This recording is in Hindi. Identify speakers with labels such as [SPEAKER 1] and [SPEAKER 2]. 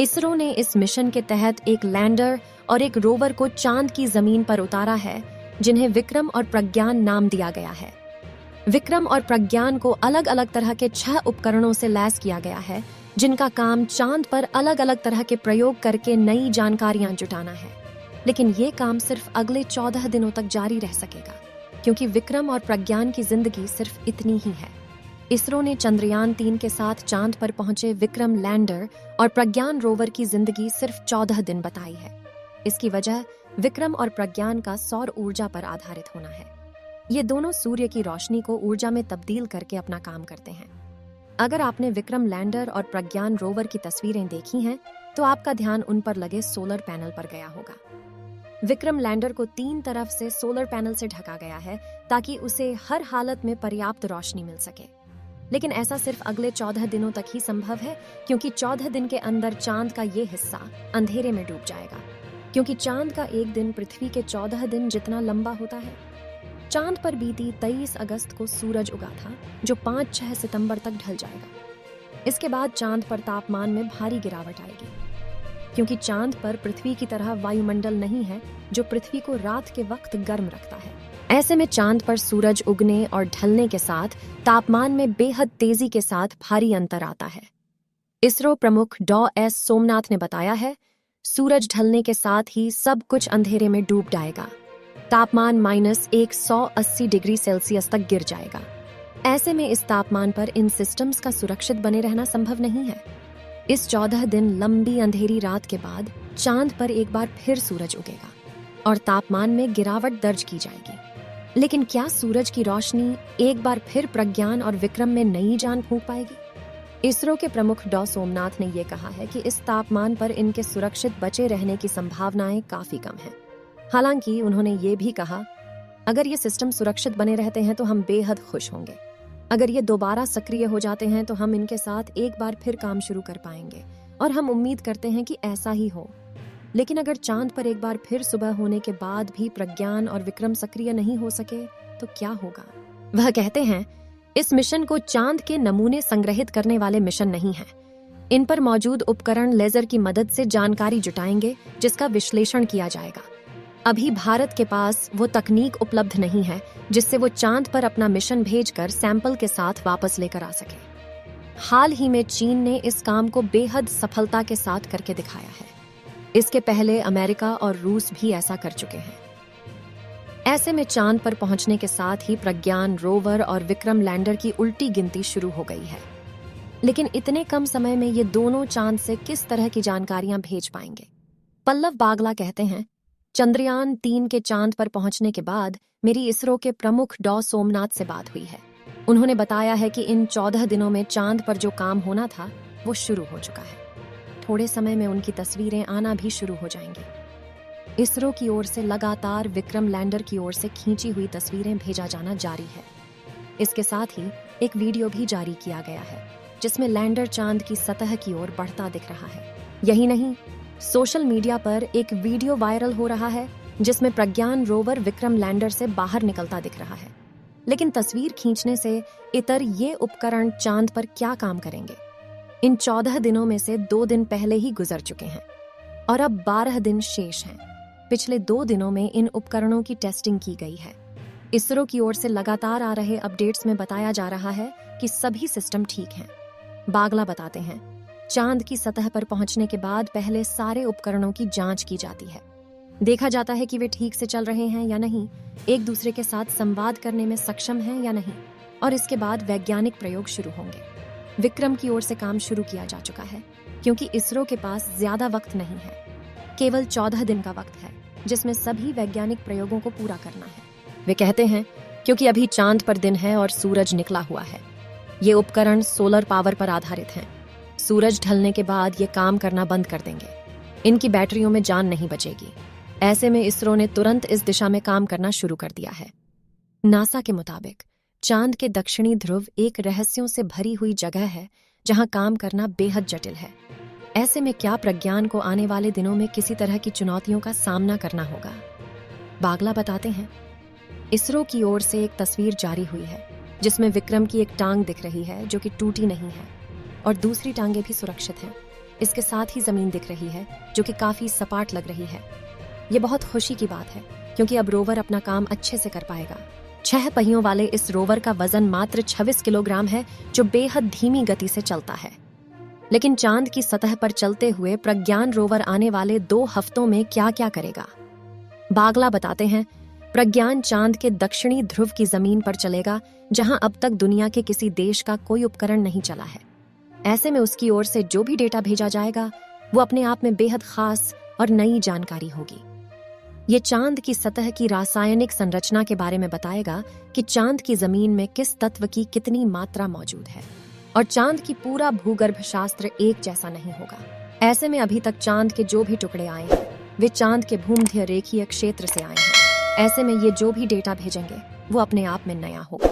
[SPEAKER 1] इसरो ने इस मिशन के तहत एक लैंडर और एक रोवर को चांद की जमीन पर उतारा है, जिन्हें विक्रम और प्रज्ञान नाम दिया गया है। विक्रम और प्रज्ञान को अलग अलग तरह के 6 उपकरणों से लैस किया गया है, जिनका काम चांद पर अलग अलग तरह के प्रयोग करके नई जानकारियां जुटाना है। लेकिन ये काम सिर्फ अगले 14 दिनों तक जारी रह सकेगा, क्योंकि विक्रम और प्रज्ञान की जिंदगी सिर्फ इतनी ही है। इसरो ने चंद्रयान 3 के साथ चांद पर पहुंचे विक्रम लैंडर और प्रज्ञान रोवर की जिंदगी सिर्फ 14 दिन बताई है। इसकी वजह विक्रम और प्रज्ञान का सौर ऊर्जा पर आधारित होना है। ये दोनों सूर्य की रोशनी को ऊर्जा में तब्दील करके अपना काम करते हैं। अगर आपने विक्रम लैंडर और प्रज्ञान रोवर की तस्वीरें देखी हैं, तो आपका ध्यान उन पर लगे सोलर पैनल पर गया होगा। विक्रम लैंडर को 3 तरफ से सोलर पैनल से ढका गया है, ताकि उसे हर हालत में पर्याप्त रोशनी मिल सके। लेकिन ऐसा सिर्फ अगले 14 दिनों तक ही संभव है, क्योंकि 14 दिन के अंदर चांद का ये हिस्सा अंधेरे में डूब जाएगा, क्योंकि चांद का एक दिन पृथ्वी के 14 दिन जितना लंबा होता है। चांद पर बीती 23 अगस्त को सूरज उगा था, जो 5-6 सितंबर तक ढल जाएगा। इसके बाद चांद पर तापमान में भारी गिरावट आएगी, क्योंकि चांद पर पृथ्वी की तरह वायुमंडल नहीं है, जो पृथ्वी को रात के वक्त गर्म रखता है। ऐसे में चांद पर सूरज उगने और ढलने के साथ तापमान में बेहद तेजी के साथ भारी अंतर आता है। इसरो प्रमुख डॉ. सोमनाथ ने बताया है, सूरज ढलने के साथ ही सब कुछ अंधेरे में डूब जाएगा। तापमान -180 डिग्री सेल्सियस तक गिर जाएगा। ऐसे में इस तापमान पर इन सिस्टम्स का सुरक्षित बने रहना संभव नहीं है। इस 14 दिन लंबी अंधेरी रात के बाद चांद पर एक बार फिर सूरज उगेगा और तापमान में गिरावट दर्ज की जाएगी। लेकिन क्या सूरज की रोशनी एक बार फिर प्रज्ञान और विक्रम में नई जान फूंक पाएगी? इसरो के प्रमुख डॉ. सोमनाथ ने यह कहा है कि इस तापमान पर इनके सुरक्षित बचे रहने की संभावनाएं काफी कम हैं। हालांकि उन्होंने ये भी कहा, अगर ये सिस्टम सुरक्षित बने रहते हैं तो हम बेहद खुश होंगे। अगर ये दोबारा सक्रिय हो जाते हैं तो हम इनके साथ एक बार फिर काम शुरू कर पाएंगे, और हम उम्मीद करते हैं कि ऐसा ही हो। लेकिन अगर चांद पर एक बार फिर सुबह होने के बाद भी प्रज्ञान और विक्रम सक्रिय नहीं हो सके तो क्या होगा? वह कहते हैं, इस मिशन को चांद के नमूने संग्रहित करने वाले मिशन नहीं है। इन पर मौजूद उपकरण लेजर की मदद से जानकारी जुटाएंगे, जिसका विश्लेषण किया जाएगा। अभी भारत के पास वो तकनीक उपलब्ध नहीं है जिससे वो चांद पर अपना मिशन भेजकर सैंपल के साथ वापस लेकर आ सके। हाल ही में चीन ने इस काम को बेहद सफलता के साथ करके दिखाया है। इसके पहले अमेरिका और रूस भी ऐसा कर चुके हैं। ऐसे में चांद पर पहुंचने के साथ ही प्रज्ञान रोवर और विक्रम लैंडर की उल्टी गिनती शुरू हो गई है। लेकिन इतने कम समय में ये दोनों चांद से किस तरह की जानकारियां भेज पाएंगे? पल्लव बागला कहते हैं, चंद्रयान 3 के चांद पर पहुंचने के बाद मेरी इसरो के प्रमुख डॉ. सोमनाथ से बात हुई है। उन्होंने बताया है कि इन 14 दिनों में चांद पर जो काम होना था वो शुरू हो चुका है। थोड़े समय में उनकी तस्वीरें आना भी शुरू हो जाएंगी। इसरो की ओर से लगातार विक्रम लैंडर की ओर से खींची हुई तस्वीरें भेजा जाना जारी है। इसके साथ ही एक वीडियो भी जारी किया गया है, जिसमें लैंडर चांद की सतह की ओर बढ़ता दिख रहा है। यही नहीं, सोशल मीडिया पर एक वीडियो वायरल हो रहा है जिसमें प्रज्ञान रोवर विक्रम लैंडर से बाहर निकलता दिख रहा है। लेकिन तस्वीर खींचने से इतर ये उपकरण चांद पर क्या काम करेंगे? इन 14 दिनों में से 2 दिन पहले ही गुजर चुके हैं और अब 12 दिन शेष हैं। पिछले 2 दिनों में इन उपकरणों की टेस्टिंग की गई है। इसरो की ओर से लगातार आ रहे अपडेट्स में बताया जा रहा है कि सभी सिस्टम ठीक हैं। बागला बताते हैं, चांद की सतह पर पहुंचने के बाद पहले सारे उपकरणों की जांच की जाती है। देखा जाता है कि वे ठीक से चल रहे हैं या नहीं, एक दूसरे के साथ संवाद करने में सक्षम हैं या नहीं, और इसके बाद वैज्ञानिक प्रयोग शुरू होंगे। विक्रम की ओर से काम शुरू किया जा चुका है, क्योंकि इसरो के पास ज्यादा वक्त नहीं है। केवल 14 दिन का वक्त है, जिसमें सभी वैज्ञानिक प्रयोगों को पूरा करना है। वे कहते हैं, क्योंकि अभी चांद पर दिन है और सूरज निकला हुआ है। ये उपकरण सोलर पावर पर आधारित हैं। सूरज ढलने के बाद ये काम करना बंद कर देंगे। इनकी बैटरियों में जान नहीं बचेगी। ऐसे में इसरो ने तुरंत इस दिशा में काम करना शुरू कर दिया है। नासा के मुताबिक चांद के दक्षिणी ध्रुव एक रहस्यों से भरी हुई जगह है, जहां काम करना बेहद जटिल है। ऐसे में क्या प्रज्ञान को आने वाले दिनों में किसी तरह की चुनौतियों का सामना करना होगा? बागला बताते हैं, इसरो की ओर से एक तस्वीर जारी हुई है जिसमें विक्रम की एक टांग दिख रही है जो कि टूटी नहीं है और दूसरी टांगें भी सुरक्षित हैं। इसके साथ ही जमीन दिख रही है जो कि काफी सपाट लग रही है। ये बहुत खुशी की बात है क्योंकि अब रोवर अपना काम अच्छे से कर पाएगा। 6 पहियों वाले इस रोवर का वजन मात्र 26 किलोग्राम है जो बेहद धीमी गति से चलता है। लेकिन चांद की सतह पर चलते हुए प्रज्ञान रोवर आने वाले 2 हफ्तों में क्या क्या करेगा। बागला बताते हैं, प्रज्ञान चांद के दक्षिणी ध्रुव की जमीन पर चलेगा जहां अब तक दुनिया के किसी देश का कोई उपकरण नहीं चला है। ऐसे में उसकी ओर से जो भी डेटा भेजा जाएगा वो अपने आप में बेहद खास और नई जानकारी होगी। ये चांद की सतह की रासायनिक संरचना के बारे में बताएगा कि चांद की जमीन में किस तत्व की कितनी मात्रा मौजूद है, और चांद की पूरा भूगर्भ शास्त्र एक जैसा नहीं होगा। ऐसे में अभी तक चांद के जो भी टुकड़े आए हैं वे चांद के भूमध्य रेखीय क्षेत्र से आए हैं। ऐसे में ये जो भी डेटा भेजेंगे वो अपने आप में नया होगा।